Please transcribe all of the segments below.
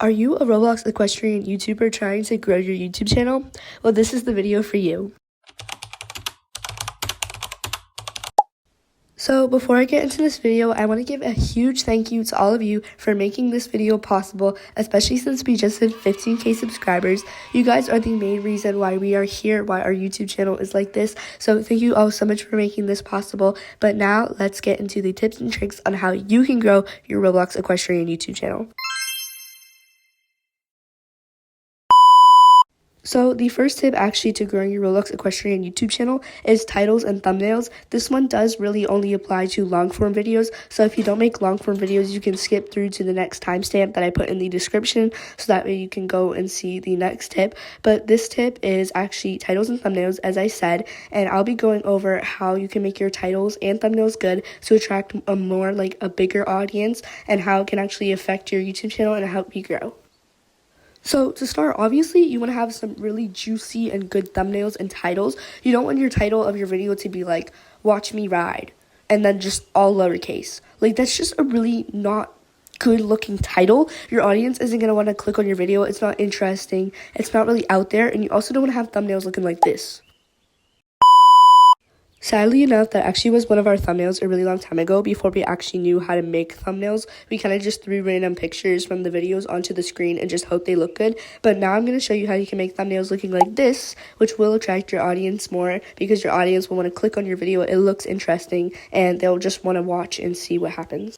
Are you a Roblox equestrian YouTuber trying to grow your YouTube channel? Well, this is the video for you. So before I get into this video, I want to give a huge thank you to all of you for making this video possible, especially since we just hit 15K subscribers. You guys are the main reason why we are here, why our YouTube channel is like this. So thank you all so much for making this possible. But now let's get into the tips and tricks on how you can grow your Roblox equestrian YouTube channel. So the first tip actually to growing your Roblox equestrian YouTube channel is titles and thumbnails. This one does really only apply to long form videos. So if you don't make long form videos, you can skip through to the next timestamp that I put in the description. So that way you can go and see the next tip. But this tip is actually titles and thumbnails, as I said. And I'll be going over how you can make your titles and thumbnails good to attract a bigger audience, and how it can actually affect your YouTube channel and help you grow. So to start, obviously, you want to have some really juicy and good thumbnails and titles. You don't want your title of your video to be like, watch me ride, and then just all lowercase. Like, that's just a really not good looking title. Your audience isn't going to want to click on your video. It's not interesting. It's not really out there. And you also don't want to have thumbnails looking like this. Sadly enough, that actually was one of our thumbnails a really long time ago. Before we actually knew how to make thumbnails, we kind of just threw random pictures from the videos onto the screen and just hope they look good. But now I'm going to show you how you can make thumbnails looking like this, which will attract your audience more, because your audience will want to click on your video. It looks interesting and they'll just want to watch and see what happens.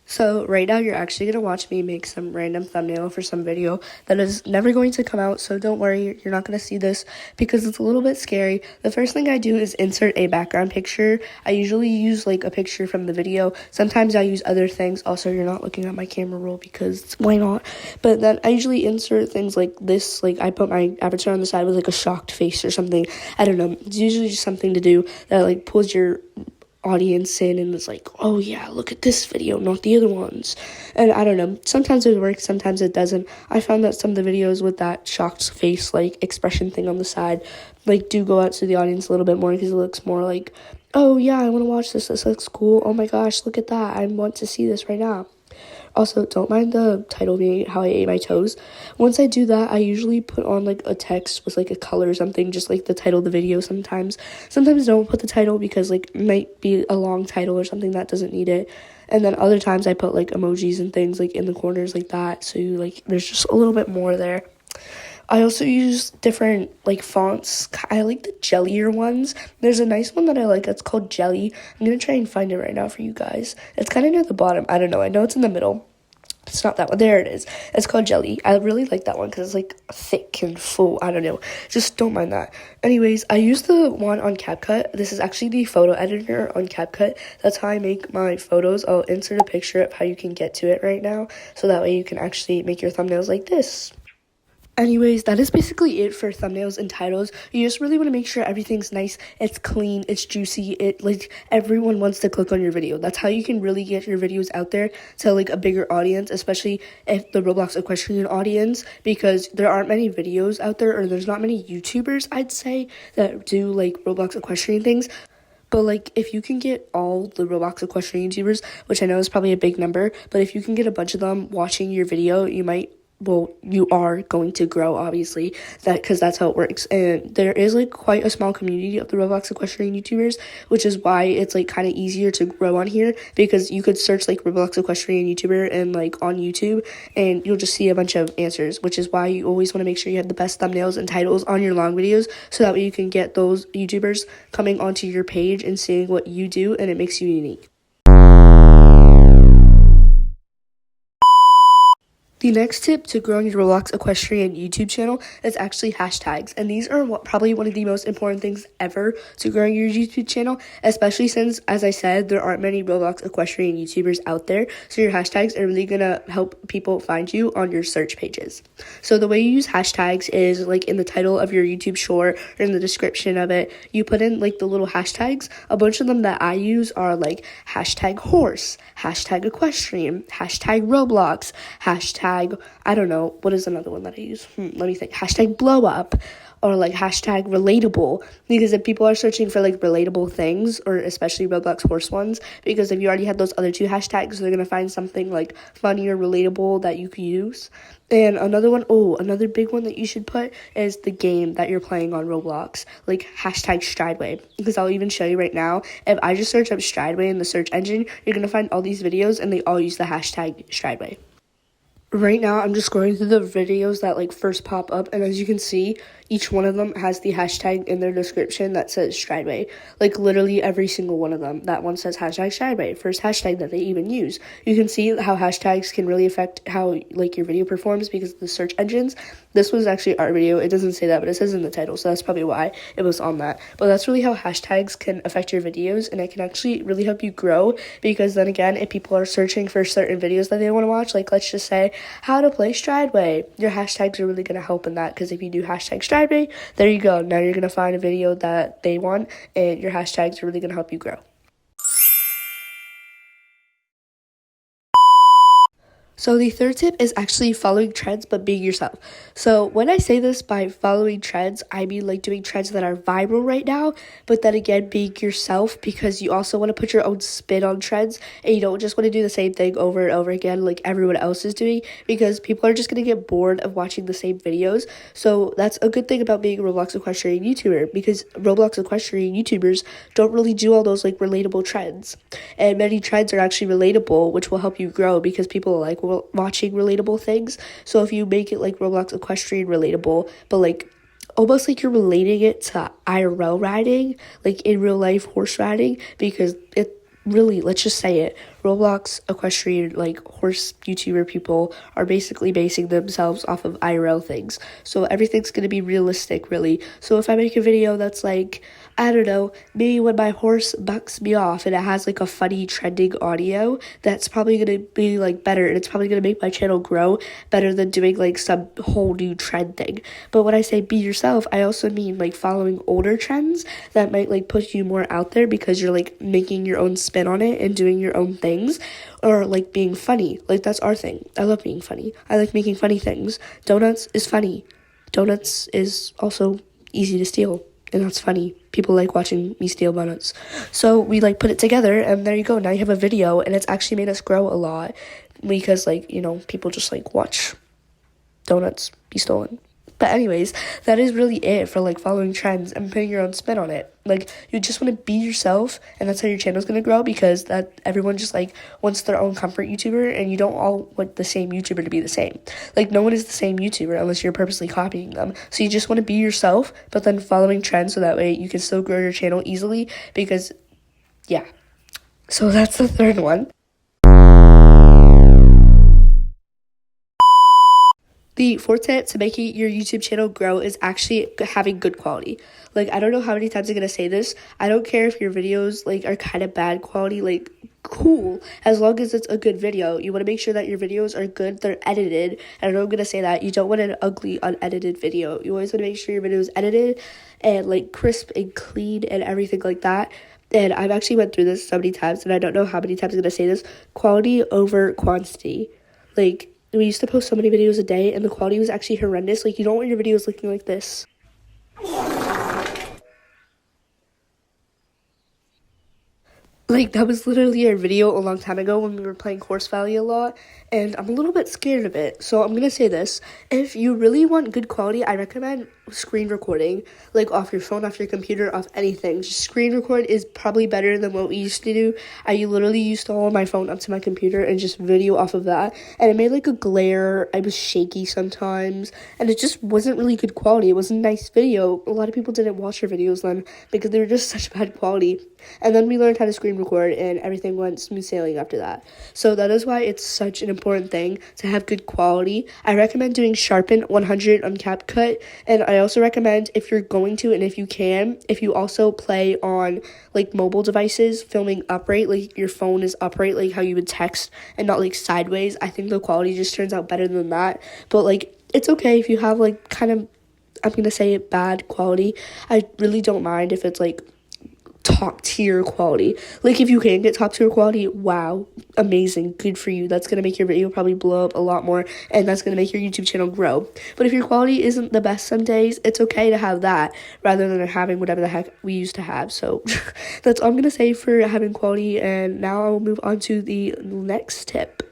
So right now you're actually going to watch me make some random thumbnail for some video that is never going to come out, so don't worry, you're not going to see this because it's a little bit scary. The first thing I do is insert a background picture. I usually use like a picture from the video. Sometimes I use other things. Also, you're not looking at my camera roll because why not? But then I usually insert things like this, like I put my avatar on the side with like a shocked face or something. I don't know. It's usually just something to do that like pulls your audience in and it's like, oh yeah, look at this video, not the other ones. And I don't know, sometimes it works, sometimes it doesn't. I found that some of the videos with that shocked face like expression thing on the side like do go out to the audience a little bit more, because it looks more like, oh yeah, I want to watch this looks cool, oh my gosh, look at that, I want to see this right now. Also, don't mind the title being how I ate my toes. Once I do that, I usually put on like a text with like a color or something, just like the title of the video sometimes. Sometimes don't put the title because like it might be a long title or something that doesn't need it. And then other times I put like emojis and things like in the corners like that, so like there's just a little bit more there. I also use different like fonts. I like the jellier ones. There's a nice one that I like. It's called Jelly. I'm going to try and find it right now for you guys. It's kind of near the bottom. I don't know. I know it's in the middle. It's not that one. There it is. It's called Jelly. I really like that one because it's like thick and full. I don't know. Just don't mind that. Anyways, I use the one on CapCut. This is actually the photo editor on CapCut. That's how I make my photos. I'll insert a picture of how you can get to it right now, so that way you can actually make your thumbnails like this. Anyways, that is basically it for thumbnails and titles. You just really want to make sure everything's nice, it's clean, it's juicy, it like everyone wants to click on your video. That's how you can really get your videos out there to like a bigger audience, especially if the Roblox equestrian audience, because there aren't many videos out there, or there's not many YouTubers, I'd say, that do like Roblox equestrian things. But, like, if you can get all the Roblox equestrian YouTubers, which I know is probably a big number, but if you can get a bunch of them watching your video, you are going to grow, obviously, because that's how it works. And there is like quite a small community of the Roblox equestrian YouTubers, which is why it's like kind of easier to grow on here, because you could search like Roblox equestrian YouTuber and like on YouTube, and you'll just see a bunch of answers, which is why you always want to make sure you have the best thumbnails and titles on your long videos, so that way you can get those YouTubers coming onto your page and seeing what you do, and it makes you unique. The next tip to growing your Roblox equestrian YouTube channel is actually hashtags, and these are probably one of the most important things ever to growing your YouTube channel, especially since, as I said, there aren't many Roblox equestrian YouTubers out there, so your hashtags are really going to help people find you on your search pages. So the way you use hashtags is like in the title of your YouTube short or in the description of it, you put in like the little hashtags. A bunch of them that I use are like hashtag horse, hashtag equestrian, hashtag Roblox, hashtag, I don't know, what is another one that I use? Let me think. Hashtag blow up. or like hashtag relatable, because if people are searching for like relatable things, or especially Roblox horse ones, because if you already had those other two hashtags, they're gonna find something like funny or relatable that you could use. And another big one that you should put is the game that you're playing on Roblox, like hashtag Strideway, because I'll even show you right now. If I just search up Strideway in the search engine, you're gonna find all these videos and they all use the hashtag Strideway. Right now, I'm just scrolling through the videos that like first pop up, and as you can see, each one of them has the hashtag in their description that says Strideway. Like literally every single one of them. That one says hashtag Strideway, first hashtag that they even use. You can see how hashtags can really affect how like your video performs because of the search engines. This was actually our video. It doesn't say that, but it says in the title, so that's probably why it was on that. But that's really how hashtags can affect your videos, and it can actually really help you grow, because then again, if people are searching for certain videos that they want to watch, like let's just say how to play Strideway, your hashtags are really going to help in that, because if you do hashtag Strideway, there you go. Now you're going to find a video that they want, and your hashtags are really going to help you grow. So the third tip is actually following trends, but being yourself. So when I say this by following trends, I mean like doing trends that are viral right now, but then again, being yourself, because you also want to put your own spin on trends, and you don't just want to do the same thing over and over again like everyone else is doing, because people are just going to get bored of watching the same videos. So that's a good thing about being a Roblox Equestrian YouTuber, because Roblox Equestrian YouTubers don't really do all those like relatable trends. And many trends are actually relatable, which will help you grow, because people are like, watching relatable things. So if you make it like Roblox Equestrian relatable, but like almost like you're relating it to IRL riding, like in real life horse riding, because it really, let's just say it, Roblox Equestrian like horse YouTuber people are basically basing themselves off of IRL things. So everything's going to be realistic, really. So if I make a video that's like, I don't know, maybe when my horse bucks me off and it has like a funny trending audio, that's probably going to be like better, and it's probably going to make my channel grow better than doing like some whole new trend thing. But when I say be yourself, I also mean like following older trends that might like push you more out there, because you're like making your own spin on it and doing your own things, or like being funny. Like that's our thing. I love being funny. I like making funny things. Donuts is funny. Donuts is also easy to steal, and that's funny. People like watching me steal donuts. So we like put it together, and there you go. Now you have a video, and it's actually made us grow a lot, because like, you know, people just like watch donuts be stolen. But anyways, that is really it for like following trends and putting your own spin on it. Like you just want to be yourself, and that's how your channel is going to grow, because that everyone just like wants their own comfort YouTuber, and you don't all want the same YouTuber to be the same. Like no one is the same YouTuber unless you're purposely copying them. So you just want to be yourself, but then following trends, so that way you can still grow your channel easily, because yeah. So that's the third one. The fourth tip to making your YouTube channel grow is actually having good quality. Like, I don't know how many times I'm going to say this. I don't care if your videos, like, are kind of bad quality, like, cool. As long as it's a good video. You want to make sure that your videos are good, they're edited. And I know I'm going to say that. You don't want an ugly, unedited video. You always want to make sure your video is edited and, like, crisp and clean and everything like that. And I've actually went through this so many times, and I don't know how many times I'm going to say this. Quality over quantity. Like, we used to post so many videos a day, and the quality was actually horrendous. Like, you don't want your videos looking like this. Like, that was literally our video a long time ago when we were playing Horse Valley a lot, and I'm a little bit scared of it. So I'm going to say this. If you really want good quality, I recommend screen recording, like off your phone, off your computer, off anything. Just screen record is probably better than what we used to do. I literally used to hold my phone up to my computer and just video off of that, and it made like a glare. I was shaky sometimes, and it just wasn't really good quality. It wasn't a nice video. A lot of people didn't watch our videos then because they were just such bad quality. And then we learned how to screen record, and everything went smooth sailing after that. So that is why it's such an important thing to have good quality. I recommend doing Sharpen 100 on CapCut, and I also recommend, if you're going to and if you can, if you also play on like mobile devices, filming upright, like your phone is upright, like how you would text, and not like sideways. I think the quality just turns out better than that. But like, it's okay if you have like kind of, I'm gonna say it, bad quality. I really don't mind if it's like top tier quality. Like, if you can get top tier quality, wow, amazing, good for you. That's gonna make your video probably blow up a lot more, and that's gonna make your YouTube channel grow. But if your quality isn't the best some days, it's okay to have that rather than having whatever the heck we used to have. So that's all I'm gonna say for having quality, and now I'll move on to the next tip.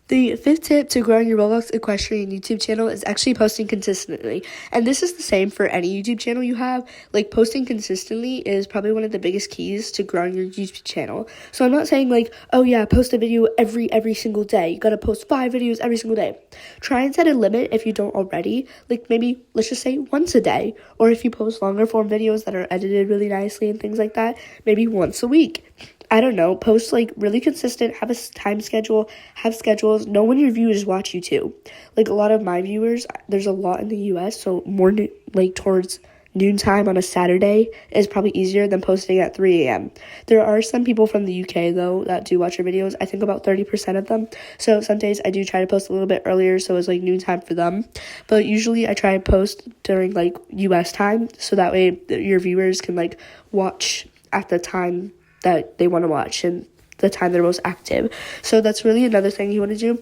The fifth tip to growing your Roblox Equestrian YouTube channel is actually posting consistently. And this is the same for any YouTube channel you have. Like, posting consistently is probably one of the biggest keys to growing your YouTube channel. So I'm not saying like, oh yeah, post a video every single day. You gotta post 5 videos every single day. Try and set a limit if you don't already. Like, maybe, let's just say once a day. Or if you post longer form videos that are edited really nicely and things like that, maybe once a week. I don't know, post like really consistent, have a time schedule, have schedules, know when your viewers watch you too. Like, a lot of my viewers, there's a lot in the US, so more like towards noontime on a Saturday is probably easier than posting at 3 a.m. There are some people from the UK though that do watch your videos, I think about 30% of them. So some days I do try to post a little bit earlier, so it's like noontime for them. But usually I try to post during like US time, so that way your viewers can like watch at the time that they want to watch and the time they're most active. So that's really another thing you want to do,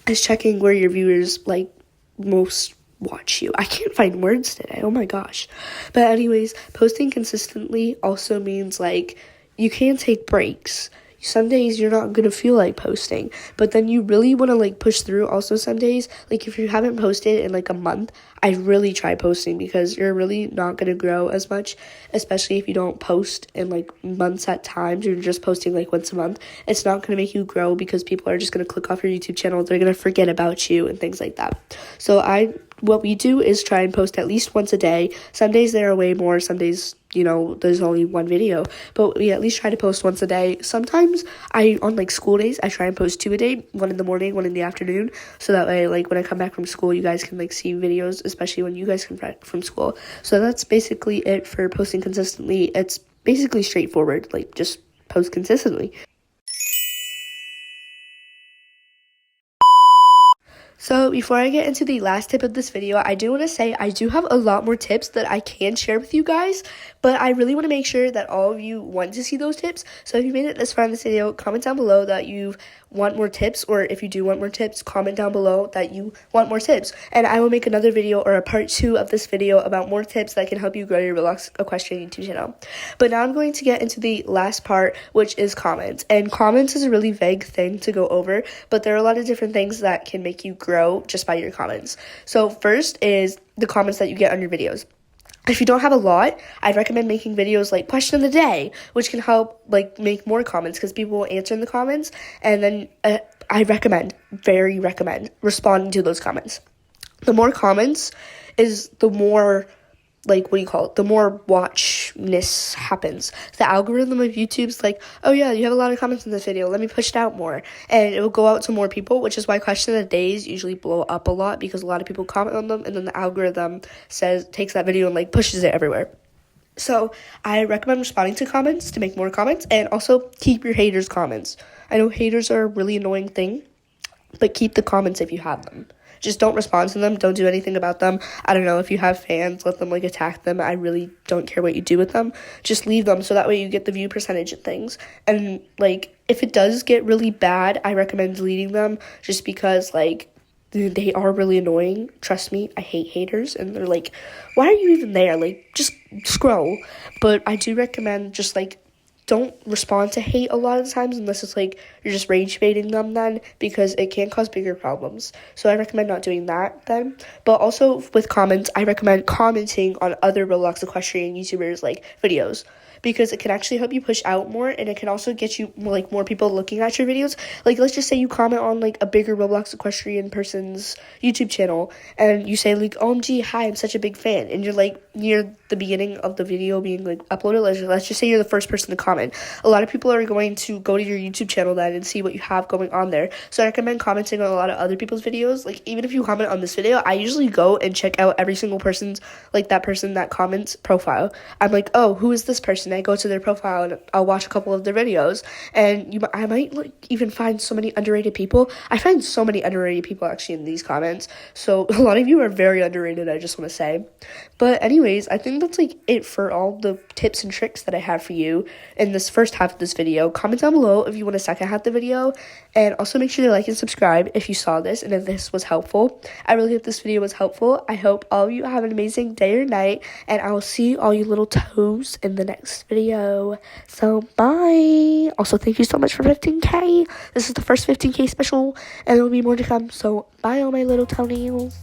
is checking where your viewers like most watch you. I can't find words today, oh my gosh. But anyways, posting consistently also means like you can take breaks. Some days you're not gonna feel like posting, but then you really want to like push through. Also, some days, like if you haven't posted in like a month, I really try posting, because you're really not gonna grow as much, especially if you don't post in like months at times. You're just posting like once a month. It's not gonna make you grow, because people are just gonna click off your YouTube channel. They're gonna forget about you and things like that. So what we do is try and post at least once a day. Some days there are way more, some days, you know, there's only one video, but we at least try to post once a day. Sometimes on like school days, I try and post 2 a day, 1 in the morning, 1 in the afternoon, so that way like when I come back from school, you guys can like see videos, especially when you guys come back from school. So that's basically it for posting consistently. It's basically straightforward, like just post consistently. So before I get into the last tip of this video, I do want to say I do have a lot more tips that I can share with you guys, but I really want to make sure that all of you want to see those tips. So if you made it this far in this video, comment down below that you want more tips, or if you do want more tips, comment down below that you want more tips, and I will make another video or a part 2 of this video about more tips that can help you grow your ROBLOX Equestrian YouTube channel. But now I'm going to get into the last part, which is comments. And comments is a really vague thing to go over, but there are a lot of different things that can make you grow just by your comments. So first is the comments that you get on your videos. If you don't have a lot, I'd recommend making videos like question of the day, which can help like make more comments, because people will answer in the comments, and then I very recommend responding to those comments. The more comments is the more, like, the more watchness happens. The algorithm of YouTube's like, oh yeah, you have a lot of comments in this video, let me push it out more, and it will go out to more people, which is why question of the days usually blow up a lot, because a lot of people comment on them, and then the algorithm takes that video and like pushes it everywhere. So I recommend responding to comments to make more comments, and also keep your haters' comments. I know haters are a really annoying thing, but keep the comments if you have them. Just don't respond to them. Don't do anything about them. I don't know, if you have fans, let them like attack them. I really don't care what you do with them. Just leave them, so that way you get the view percentage and things. And like, if it does get really bad, I recommend deleting them, just because like they are really annoying. Trust me, I hate haters, and they're like, why are you even there? Like, just scroll. But I do recommend just like, don't respond to hate a lot of the times, unless it's like you're just rage baiting them then, because it can cause bigger problems. So I recommend not doing that then. But also with comments, I recommend commenting on other ROBLOX Equestrian YouTubers like videos, because it can actually help you push out more, and it can also get you like more people looking at your videos. Like, let's just say you comment on like a bigger ROBLOX Equestrian person's YouTube channel, and you say like, OMG, hi, I'm such a big fan, and you're like near the beginning of the video being like uploaded. Let's just say you're the first person to comment. A lot of people are going to go to your YouTube channel then and see what you have going on there. So I recommend commenting on a lot of other people's videos. Like, even if you comment on this video, I usually go and check out every single person's, like that person that comments profile. I'm like, oh, who is this person? I go to their profile and I'll watch a couple of their videos, and I might like even find so many underrated people. I find so many underrated people actually in these comments, so a lot of you are very underrated, I just want to say. But anyways, I think that's like it for all the tips and tricks that I have for you in this first half of this video. Comment down below if you want a second half of the video, and also make sure to like and subscribe if you saw this and if this was helpful. I really hope this video was helpful. I hope all of you have an amazing day or night, and I will see all you little toes in the next video. So bye. Also, thank you so much for 15K. This is the first 15K special, and there will be more to come. So bye, all my little toenails.